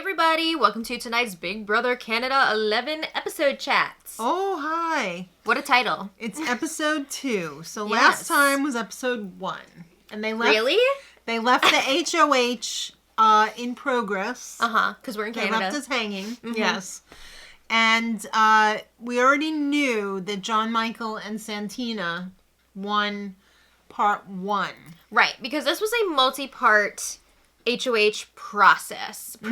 everybody, welcome to tonight's Big Brother Canada 11 episode chats. Oh, hi. What a title. It's episode 2. So Yes. last time was episode 1. And they left Really? They left the HOH in progress. Because we're in They Canada. left us hanging. Mm-hmm. Yes. And we already knew that John Michael and Santina won part 1. Right, because this was a multi-part HOH process. They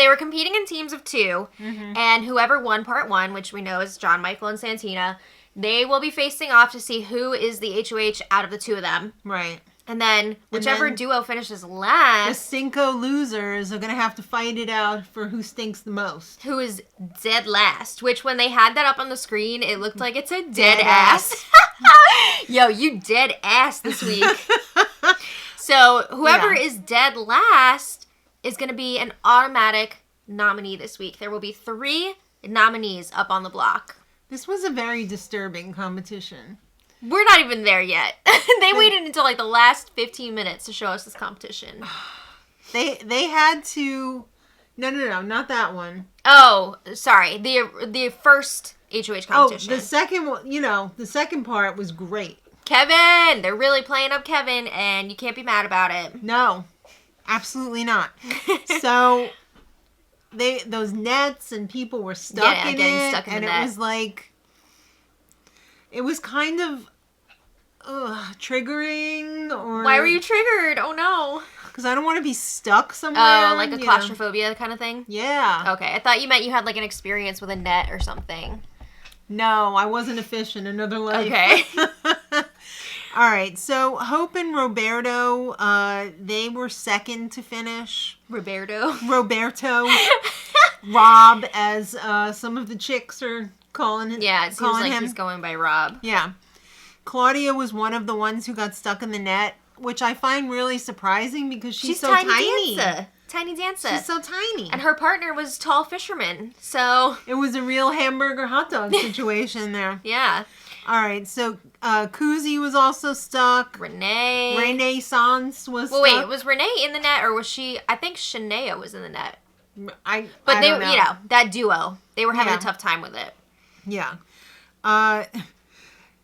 were competing in teams of 2, and whoever won part 1, which we know is John Michael and Santina, they will be facing off to see who is the HOH out of the 2 of them. Right. And then whichever duo finishes The last, Stinko losers are going to have to fight it out for who stinks the most. who is dead last, which when they had that up on the screen, it looked like it said dead ass. Yo, you dead ass this week. So whoever is dead last is going to be an automatic nominee this week. There will be 3 nominees up on the block. This was a very disturbing competition. We're not even there yet. They waited until like the last 15 minutes to show us this competition. They had to... No, not that one. Oh, sorry. The first HOH competition. Oh, the second one, the second part was great. Kevin! They're really playing up Kevin, and you can't be mad about it. No, absolutely not. So, those nets and people were stuck in it. Stuck in and the it net. was like, it was kind of triggering. Or Why were you triggered? Oh, no. Because I don't want to be stuck somewhere. Oh, like a claustrophobia kind of thing? Yeah. Okay, I thought you meant you had like an experience with a net or something. No, I wasn't a fish in another life. Okay. All right, so Hope and Roberto, they were second to finish. Roberto. Rob, as some of the chicks are calling him. Yeah, it seems like he's going by Rob. Yeah. Claudia was one of the ones who got stuck in the net, which I find really surprising because she's so tiny. Tiny dancer. She's so tiny. And her partner was tall fisherman, so... It was a real hamburger hot dog situation there. Yeah. All right, so Kuzi was also stuck. Renee Sans was stuck. Wait, was Renee in the net, or was she... I think Shania was in the net. I But don't know. that duo, they were having a tough time with it. Yeah.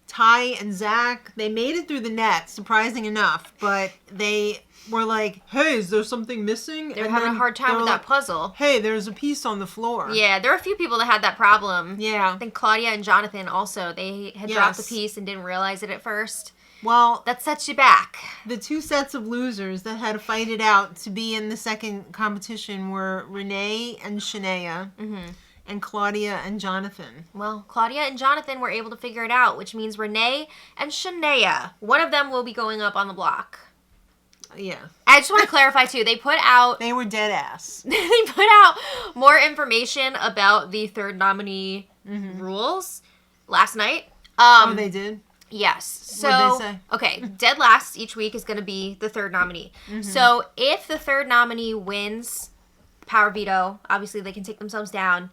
Ty and Zach, they made it through the net, surprising enough, but they were like, hey, is there something missing? They were having a hard time with that puzzle. Hey, there's a piece on the floor. Yeah, there were a few people that had that problem. Yeah. I think Claudia and Jonathan also, they had dropped the piece and didn't realize it at first. Well, that sets you back. The 2 sets of losers that had to fight it out to be in the second competition were Renee and Shania. And Claudia and Jonathan. Well, Claudia and Jonathan were able to figure it out, which means Renee and Shania, one of them will be going up on the block. Yeah. I just want to clarify, too, they were dead ass. They put out more information about the third nominee rules last night. They did? Yes. So, what'd they say? Okay, dead last each week is going to be the third nominee. So, if the third nominee wins power veto, obviously they can take themselves down.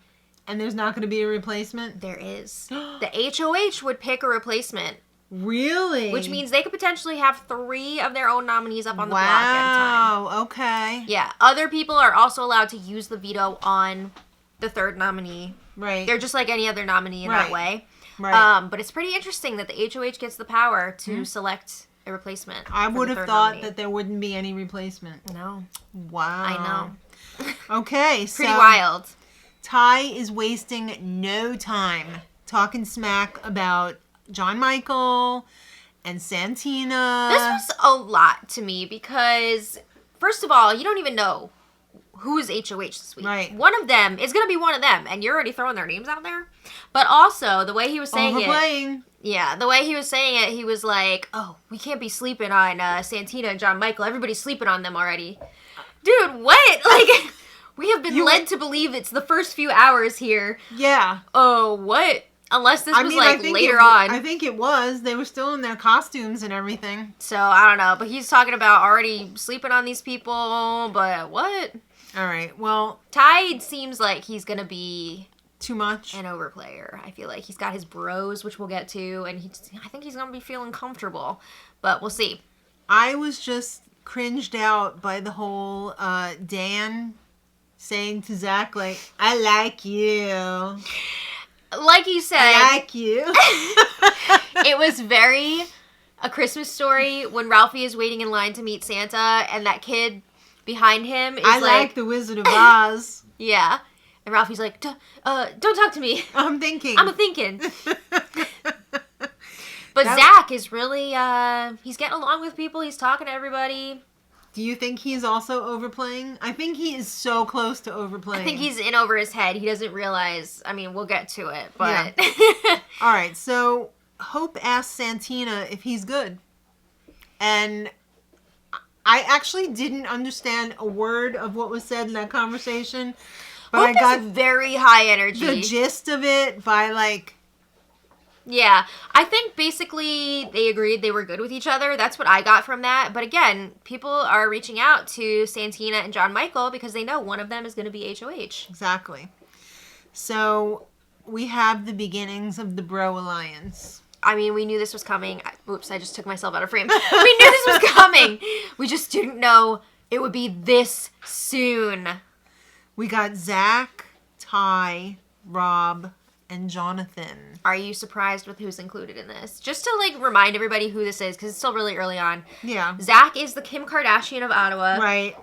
And there's not going to be a replacement? There is. The HOH would pick a replacement. Really? Which means they could potentially have 3 of their own nominees up on the block at a time. Wow, okay. Yeah, other people are also allowed to use the veto on the third nominee. Right. They're just like any other nominee in that way. Right. But it's pretty interesting that the HOH gets the power to select a replacement. I would have thought that there wouldn't be any replacement. No. Wow. I know. Okay, so... Pretty wild. Ty is wasting no time talking smack about John Michael and Santina. This was a lot to me because, first of all, you don't even know who's HOH this week. Right. One of them is going to be one of them, and you're already throwing their names out there. But also, the way he was saying Overplaying. Yeah, the way he was saying it, he was like, oh, we can't be sleeping on Santina and John Michael. Everybody's sleeping on them already. Dude, what? Like... We have been led to believe it's the first few hours here. Yeah. Oh, what? Unless this was later on. I think it was. They were still in their costumes and everything. So, I don't know. But he's talking about already sleeping on these people. But what? All right. Well. Ty seems like he's going to be... Too much? An overplayer. I feel like he's got his bros, which we'll get to. And I think he's going to be feeling comfortable. But we'll see. I was just cringed out by the whole Dan saying to Zach, like, I like you. Like you said. I like you. It was very A Christmas Story when Ralphie is waiting in line to meet Santa and that kid behind him is I like the Wizard of Oz. Yeah. And Ralphie's like, don't talk to me. I'm thinking. I'm a-thinking. But Zach is really, he's getting along with people. He's talking to everybody. Do you think he's also overplaying? I think he is so close to overplaying. I think he's in over his head. He doesn't realize. I mean, we'll get to it, but... Yeah. All right, so Hope asked Santina if he's good. And I actually didn't understand a word of what was said in that conversation. But Hope I got is very high energy. the gist of it by, like... Yeah, I think basically they agreed they were good with each other. That's what I got from that. But again, people are reaching out to Santina and John Michael because they know one of them is going to be HOH. Exactly. So we have the beginnings of the Bro Alliance. I mean, we knew this was coming. Oops, I just took myself out of frame. We knew this was coming. We just didn't know it would be this soon. We got Zach, Ty, Rob, and Jonathan. Are you surprised with who's included in this? Just to, like, remind everybody who this is, because it's still really early on. Yeah. Zach is the Kim Kardashian of Ottawa. Right.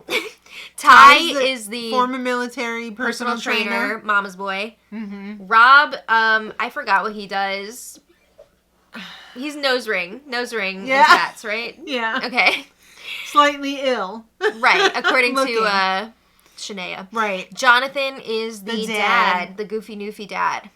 Ty is the former military personal trainer. mama's boy. Mm-hmm. Rob, I forgot what he does. He's nose ring and tats, right? Yeah. Okay. Slightly ill. Right, according to Shania. Right. Jonathan is the dad, the goofy noofy dad.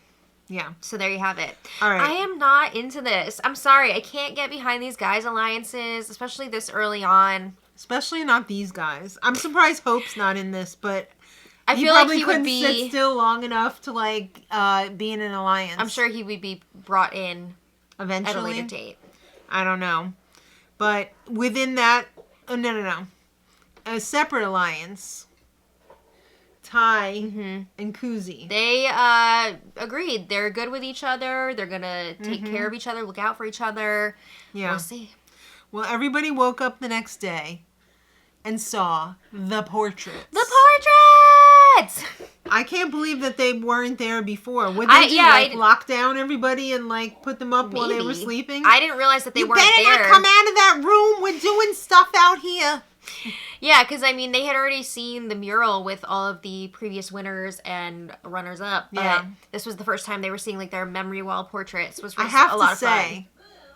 Yeah. So there you have it. All right. I am not into this. I'm sorry. I can't get behind these guys' alliances, especially this early on. Especially not these guys. I'm surprised Hope's not in this, but I feel like he couldn't would be sit still long enough to, like, be in an alliance. I'm sure he would be brought in eventually at a later date. I don't know. But within that, no. A separate alliance. Ty and Kuzi. They agreed. They're good with each other. They're going to take care of each other, look out for each other. Yeah. We'll see. Well, everybody woke up the next day and saw the portraits. The portraits! I can't believe that they weren't there before. Would they lock down everybody and, like, put them up while they were sleeping? I didn't realize that they weren't there. You better not come out of that room. We're doing stuff out here. Yeah, because, I mean, they had already seen the mural with all of the previous winners and runners-up. But this was the first time they were seeing, like, their memory wall portraits. Which was a lot of fun.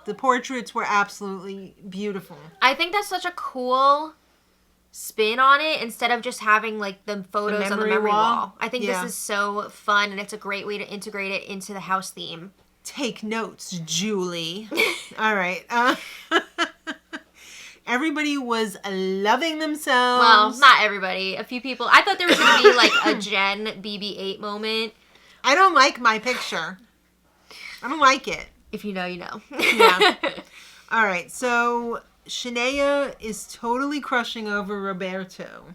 The portraits were absolutely beautiful. I think that's such a cool spin on it instead of just having, like, the photos on the memory wall. I think this is so fun, and it's a great way to integrate it into the house theme. Take notes, Julie. All right. Everybody was loving themselves. Well, not everybody. A few people. I thought there was going to be, like, a Jen BB-8 moment. I don't like my picture. I don't like it. If you know, you know. Yeah. All right. So, Shania is totally crushing over Roberto.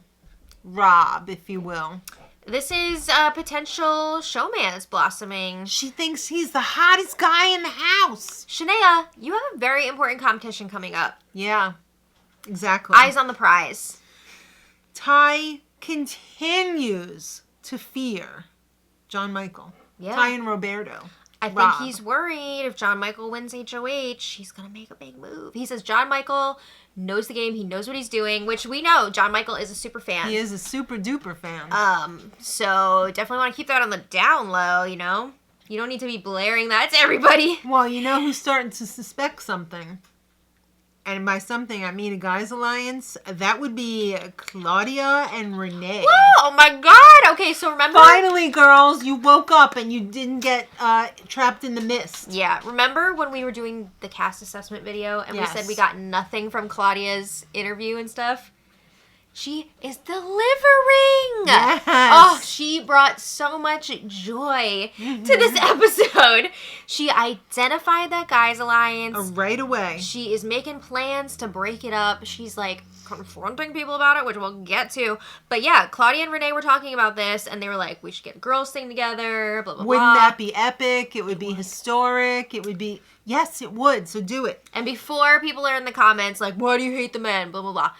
Rob, if you will. This is a potential showman's blossoming. She thinks he's the hottest guy in the house. Shania, you have a very important competition coming up. Yeah. Exactly. Eyes on the prize. Ty continues to fear John Michael. Yeah. Ty and Roberto. I think he's worried if John Michael wins HOH, he's going to make a big move. He says John Michael knows the game. He knows what he's doing, which we know John Michael is a super fan. He is a super duper fan. So definitely want to keep that on the down low, you know? You don't need to be blaring that to everybody. Well, you know who's starting to suspect something? And by something, I mean a guys' alliance. That would be Claudia and Renee. Whoa, oh my god. Okay, so remember... Finally, girls, you woke up and you didn't get trapped in the mist. Yeah, remember when we were doing the cast assessment video and we said we got nothing from Claudia's interview and stuff? She is delivering. Yes. Oh, she brought so much joy to this episode. She identified that guys' alliance. Right away. She is making plans to break it up. She's like confronting people about it, which we'll get to. But yeah, Claudia and Renee were talking about this and they were like, we should get a girls thing together, blah, blah, blah. Wouldn't that be epic? It would be historic. It would be, yes, it would. So do it. And before people are in the comments like, why do you hate the men? Blah, blah, blah.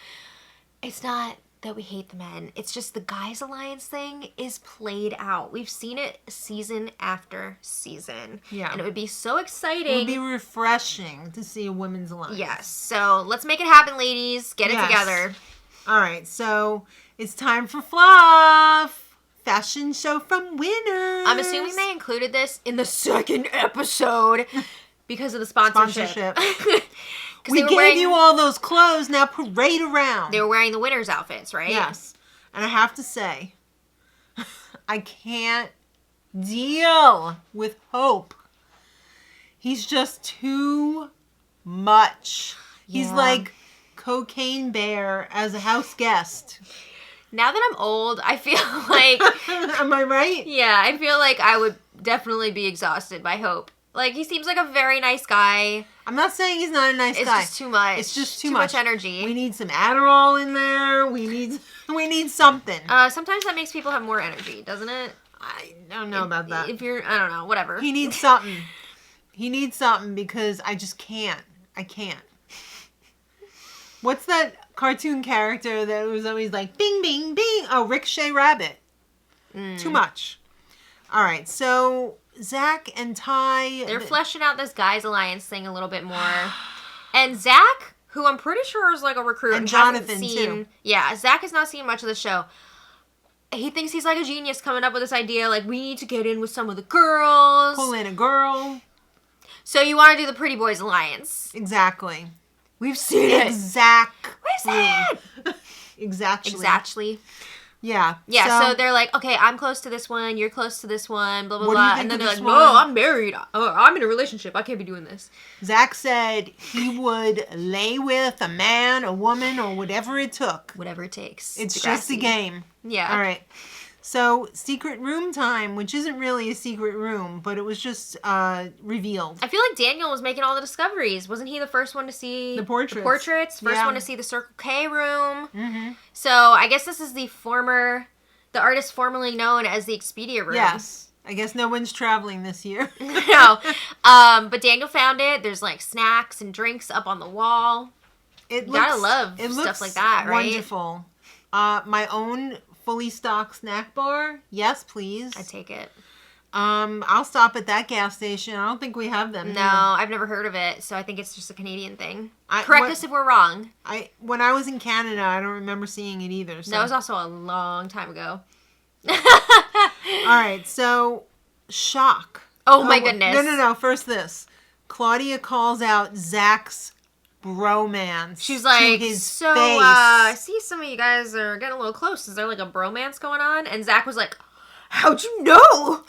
It's not that we hate the men. It's just the guys alliance thing is played out. We've seen it season after season. Yeah. And it would be so exciting. It would be refreshing to see a women's alliance. Yes. So let's make it happen, ladies. Get it together. All right. So it's time for Fluff. Fashion show from Winners. I'm assuming they included this in the second episode because of the sponsorship. We gave you all those clothes, now parade around. They were wearing the winners' outfits, right? Yes. And I have to say, I can't deal with Hope. He's just too much. He's like Cocaine Bear as a house guest. Now that I'm old, I feel like... Am I right? Yeah, I feel like I would definitely be exhausted by Hope. Like, he seems like a very nice guy. I'm not saying he's not a nice guy. It's just too much. It's just too much energy. We need some Adderall in there. We need something. Sometimes that makes people have more energy, doesn't it? I don't know about that. If you're, I don't know, whatever. He needs something. He needs something because I just can't. I can't. What's that cartoon character that was always like, bing, bing, bing? Oh, Ricochet Rabbit. Too much. All right, so Zach and Ty... They're fleshing out this guys alliance thing a little bit more. And Zach, who I'm pretty sure is like a recruit. And Jonathan, too. Yeah, Zach has not seen much of the show. He thinks he's like a genius coming up with this idea, like, we need to get in with some of the girls. Pull in a girl. So you want to do the Pretty Boys Alliance. Exactly. We've seen it. Exactly. We've seen it. Exactly. Yeah. Yeah, so they're like, okay, I'm close to this one, you're close to this one, blah, blah, What do blah. you think And then of they're this like, one? no, I'm married. I'm in a relationship. I can't be doing this. Zach said he would lay with a man, a woman, or whatever it took. Whatever it takes. It's just a game. Yeah. All right. So, secret room time, which isn't really a secret room, but it was just revealed. I feel like Daniel was making all the discoveries. Wasn't he the first one to see the portraits? First one to see the Circle K room. Mm-hmm. So, I guess this is the artist formerly known as the Expedia room. Yes. I guess no one's traveling this year. No. But Daniel found it. There's like snacks and drinks up on the wall. Gotta love stuff like that, right? Wonderful. My own fully stocked snack bar. Yes, please. I'd take it. I'll stop at that gas station. I don't think we have them. No, here. I've never heard of it, so I think it's just a Canadian thing. Correct us if we're wrong. When I was in Canada, I don't remember seeing it either. So. That was also a long time ago. All right, so shock. Oh my goodness. No. First this. Claudia calls out Zach's bromance. She's like, to his so, face. I see some of you guys are getting a little close. Is there like a bromance going on? And Zach was like, how'd you know?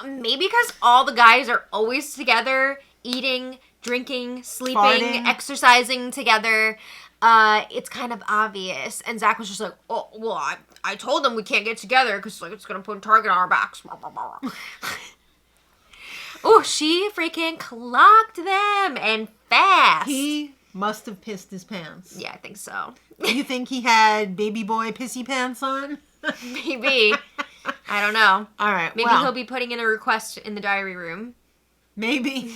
Maybe because all the guys are always together, eating, drinking, sleeping, Farting. Exercising together. It's kind of obvious. And Zach was just like, oh, well, I told them we can't get together because like it's going to put a target on our backs. Oh, she freaking clocked them and fast. He must have pissed his pants. Yeah, I think so. You think he had baby boy pissy pants on? Maybe. I don't know. All right. Maybe he'll be putting in a request in the diary room. Maybe.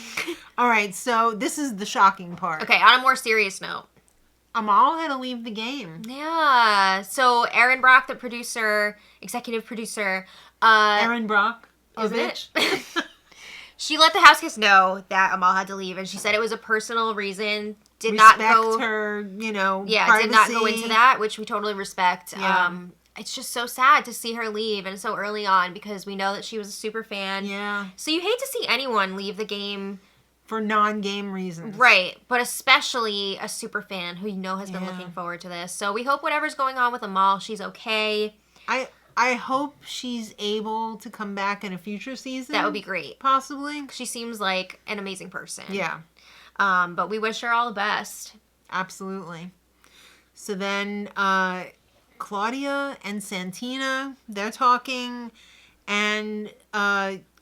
All right. So this is the shocking part. Okay, on a more serious note. Amal had to leave the game. Yeah. So Erin Brock, the producer, executive producer. Erin Brock. Isn't it? She let the house guests know that Amal had to leave, and she said it was a personal reason. Did not go her, Yeah, privacy. did not go into that, which we totally respect. Yeah. It's just so sad to see her leave, and so early on, because we know that she was a super fan. Yeah. So you hate to see anyone leave the game for non-game reasons. Right, but especially a super fan who has been looking forward to this. So we hope whatever's going on with Amal, she's okay. I hope she's able to come back in a future season. That would be great. Possibly. She seems like an amazing person. Yeah. But we wish her all the best. Absolutely. So then Claudia and Santina, they're talking, and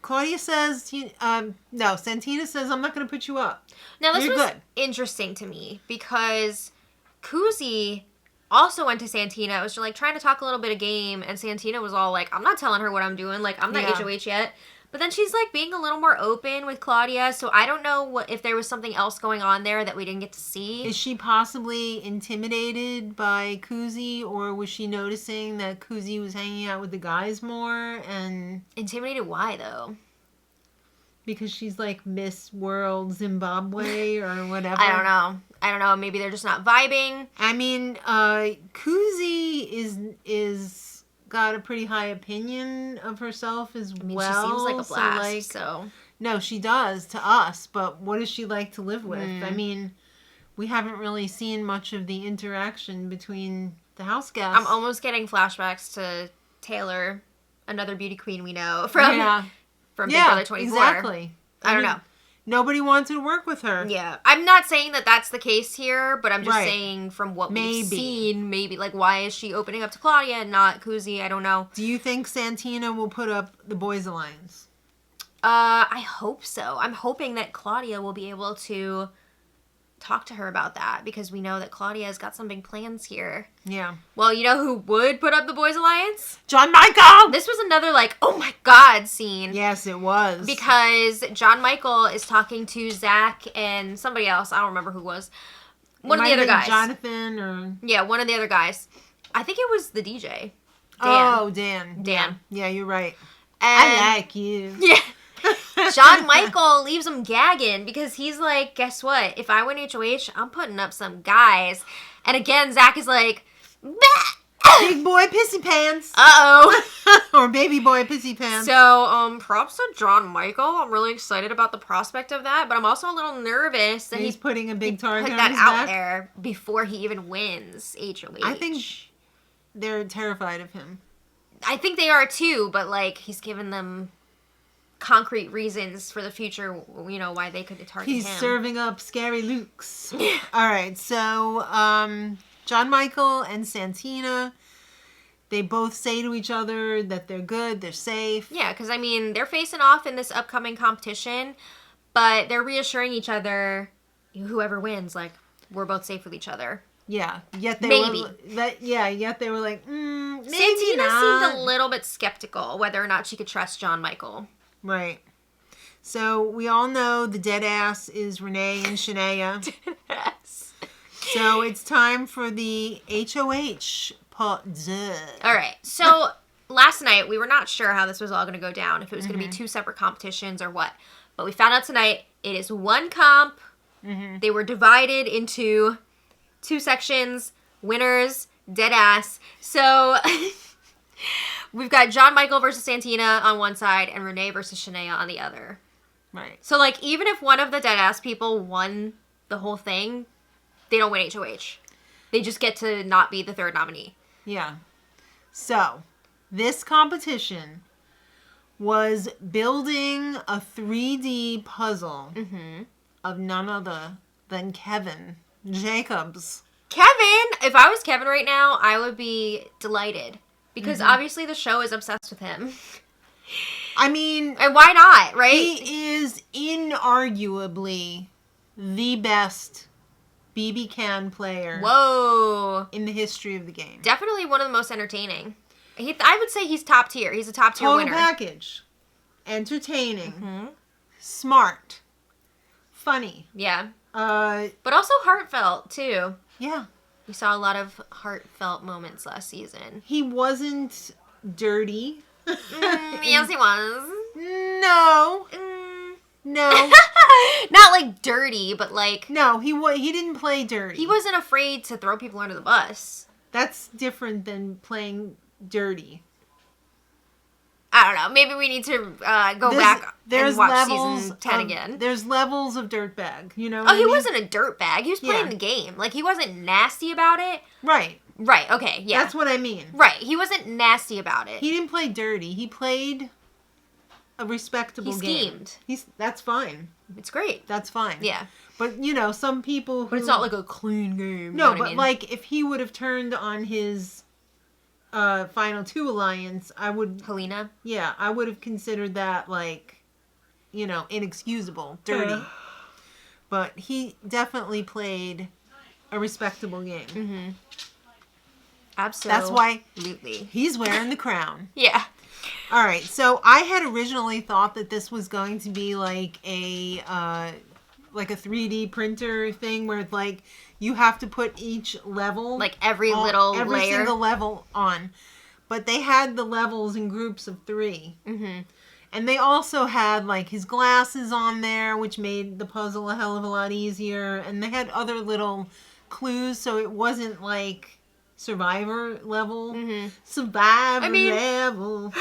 Claudia says, no, Santina says, I'm not going to put you up. Now, this You're was good. interesting to me because Kuzi also went to Santina. It was like trying to talk a little bit of game, and Santina was all like, I'm not telling her what I'm doing. Like, I'm not HOH yet. But then she's like being a little more open with Claudia, so I don't know if there was something else going on there that we didn't get to see. Is she possibly intimidated by Kuzi, or was she noticing that Kuzi was hanging out with the guys more? And Intimidated? Why though? because she's like Miss World Zimbabwe or whatever. I don't know. Maybe they're just not vibing. I mean, Kuzi is got a pretty high opinion of herself as well. She seems like a blast. So no, she does to us. But what does she like to live with? I mean, we haven't really seen much of the interaction between the house guests. I'm almost getting flashbacks to Taylor, another beauty queen we know from Big Brother 24. Exactly. I don't know. Nobody wanted to work with her. Yeah. I'm not saying that that's the case here, but I'm just saying from what we've seen, maybe, like, why is she opening up to Claudia and not Kuzi? I don't know. Do you think Santina will put up the Boys Alliance? I hope so. I'm hoping that Claudia will be able to talk to her about that, because we know that Claudia's got some big plans here. Yeah. Well, you know who would put up the Boys Alliance? John Michael! This was another, like, oh my god scene. Yes, it was. Because John Michael is talking to Zach and somebody else. I don't remember who it was. One of the other guys. Jonathan or... Yeah, one of the other guys. I think it was the DJ. Dan. Oh, Dan. Dan. Yeah, you're right. And I like you. Yeah. John Michael leaves him gagging because he's like, guess what? If I win HOH, I'm putting up some guys. And again, Zach is like, bah! Big boy pissy pants. Uh-oh. Or baby boy pissy pants. So, props to John Michael. I'm really excited about the prospect of that, but I'm also a little nervous that he's putting a big target put on that his out back. there before he even wins HOH. I think they're terrified of him. I think they are too, but like he's given them concrete reasons for the future, you know, why they could target him. He's serving up scary looks. All right, so John Michael and Santina, they both say to each other that they're good, they're safe. Yeah, because, I mean, they're facing off in this upcoming competition, but they're reassuring each other, whoever wins, like, we're both safe with each other. Yeah, yet they yet they were like, maybe Santina not. seemed a little bit skeptical whether or not she could trust John Michael. Right. So we all know the dead ass is Renee and Shania. Yes. So it's time for the HOH part 2. All right. So last night we were not sure how this was all going to go down, if it was going to be 2 separate competitions or what. But we found out tonight it is one comp. They were divided into 2 sections, winners, dead ass. So we've got John Michael versus Santina on one side and Renee versus Shania on the other. Right. So, like, even if one of the dead ass people won the whole thing, they don't win HOH. They just get to not be the third nominee. Yeah. So, this competition was building a 3D puzzle of none other than Kevin Jacobs. Kevin! If I was Kevin right now, I would be delighted. Because obviously the show is obsessed with him. I mean... And why not, right? He is inarguably the best BBCAN player in the history of the game. Definitely one of the most entertaining. I would say he's top tier. He's a top tier winner. Total package. Entertaining. Smart. Funny. Yeah. But also heartfelt, too. Yeah. We saw a lot of heartfelt moments last season. He wasn't dirty. Yes, he was. No. No. Not like dirty, but like... No, he didn't play dirty. He wasn't afraid to throw people under the bus. That's different than playing dirty. I don't know. Maybe we need to go back and watch season 10 again. There's levels of dirtbag, you know? He wasn't a dirtbag. He was playing the game. Like, he wasn't nasty about it. Right. Right, okay, yeah. That's what I mean. Right, he wasn't nasty about it. He didn't play dirty. He played a respectable game. He schemed. That's fine. It's great. That's fine. Yeah. But, you know, some people who... But it's not like a clean game. No, but like, if he would have turned on his Final 2 alliance, I would... Helena? Yeah, I would have considered that, like, you know, inexcusable, dirty. But he definitely played a respectable game. Absolutely. That's why he's wearing the crown. Yeah. All right, so I had originally thought that this was going to be like a 3D printer thing where it's like you have to put each level, Like every on, little every layer. single level on. But they had the levels in groups of 3. Mm-hmm. And they also had like his glasses on there, which made the puzzle a hell of a lot easier. And they had other little clues, so it wasn't like Survivor level. Mm-hmm. Survivor level.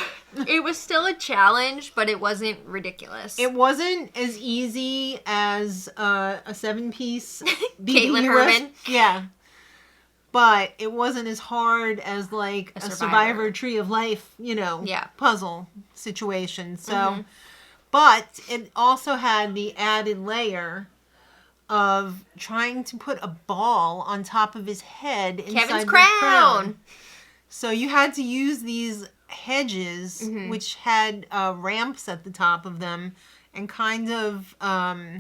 It was still a challenge, but it wasn't ridiculous. It wasn't as easy as a 7-piece Caitlin Herman. Yeah. But it wasn't as hard as like a Survivor Tree of Life, puzzle situation. So, but it also had the added layer of trying to put a ball on top of his head inside Kevin's the crown. So you had to use these hedges, which had ramps at the top of them, and kind of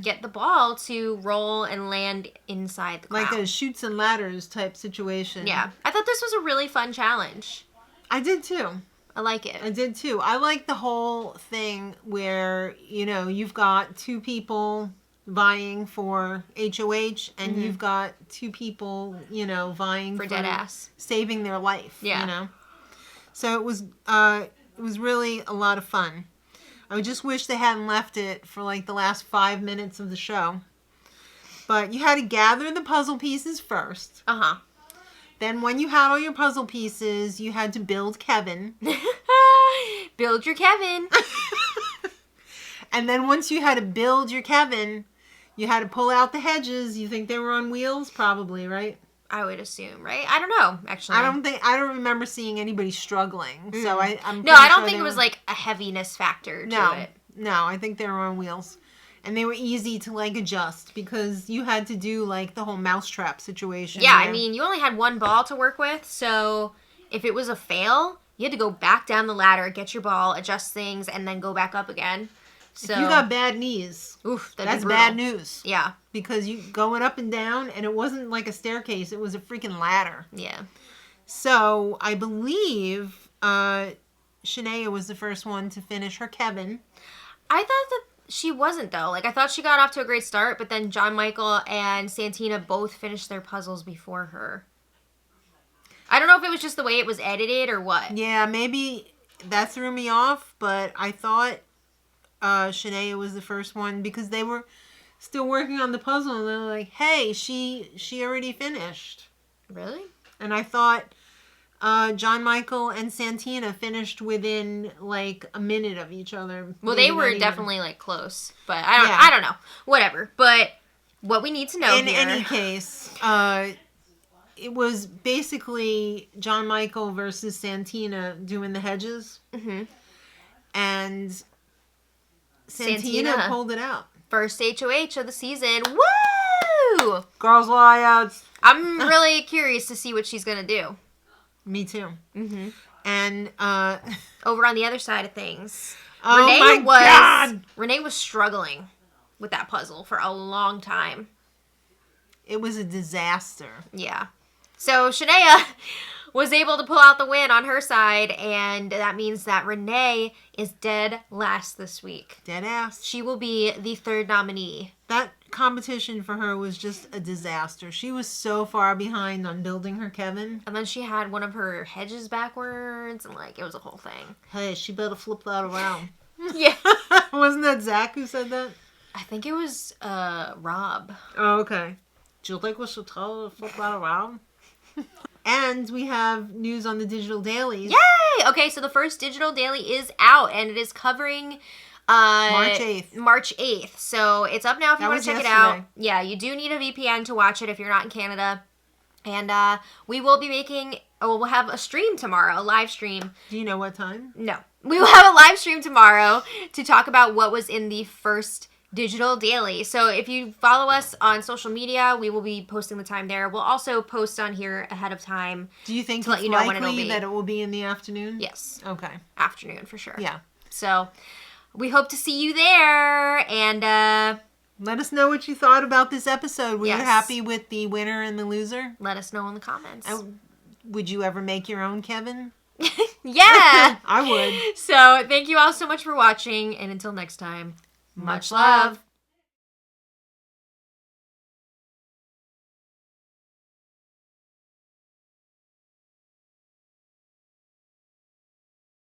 get the ball to roll and land inside the crown. like a chutes and ladders type situation. Yeah. I thought this was a really fun challenge. I did too. I like it. I did too. I like the whole thing where, you've got 2 people vying for HOH and you've got 2 people, vying for dead ass. Saving their life. Yeah. So it was really a lot of fun. I just wish they hadn't left it for like the last 5 minutes of the show. But you had to gather the puzzle pieces first. Uh-huh. Then when you had all your puzzle pieces, you had to build Kevin. Build your Kevin. And then once you had to build your Kevin, you had to pull out the hedges. You think they were on wheels? Probably, right? I would assume, right? I don't know, actually. I don't remember seeing anybody struggling. So I'm No, I don't think it was like a heaviness factor to it. No, I think they were on wheels. And they were easy to like adjust because you had to do like the whole mousetrap situation. Yeah, I mean, you only had 1 ball to work with, so if it was a fail, you had to go back down the ladder, get your ball, adjust things, and then go back up again. So if you got bad knees, that's bad news. Yeah. Because you going up and down, and it wasn't like a staircase, it was a freaking ladder. Yeah. So I believe Shania was the first one to finish her Kevin. I thought that she wasn't, though. Like, I thought she got off to a great start, but then John Michael and Santina both finished their puzzles before her. I don't know if it was just the way it was edited or what. Yeah, maybe that threw me off, but I thought Shania was the first one because they were still working on the puzzle and they're like, hey, she already finished. Really? And I thought John Michael and Santina finished within like a minute of each other. Well, they were definitely like close, but I don't know. Whatever. But what we need to know in any case, it was basically John Michael versus Santina doing the hedges. Mm-hmm. And Santina pulled it out. First HOH of the season. Woo! Girls' layouts. I'm really curious to see what she's going to do. Me too. Mm-hmm. And over on the other side of things, Renee was struggling with that puzzle for a long time. It was a disaster. Yeah. So Shania was able to pull out the win on her side, and that means that Renee is dead last this week. Dead ass. She will be the 3rd nominee. That competition for her was just a disaster. She was so far behind on building her Kevin. And then she had one of her hedges backwards, and like, it was a whole thing. Hey, she better flip that around. Yeah. Wasn't that Zach who said that? I think it was Rob. Oh, okay. Do you think we should tell her to flip that around? And we have news on the digital dailies. Yay! Okay, so the first digital daily is out, and it is covering March 8th. March 8th. So it's up now if you want to check it out. Yeah, you do need a VPN to watch it if you're not in Canada. And we will be we'll have a stream tomorrow, a live stream. Do you know what time? No. We will have a live stream tomorrow to talk about what was in the first digital daily. So if you follow us on social media, we will be posting the time there. We'll also post on here ahead of time. Do you think to let you know when it'll be? That it will be in the afternoon? Yes. Okay. Afternoon for sure. Yeah. So we hope to see you there, and let us know what you thought about this episode. Were you Yes. happy with the winner and the loser? Let us know in the comments. Would you ever make your own Kevin? Yeah. I would. So thank you all so much for watching, and until next time, much love.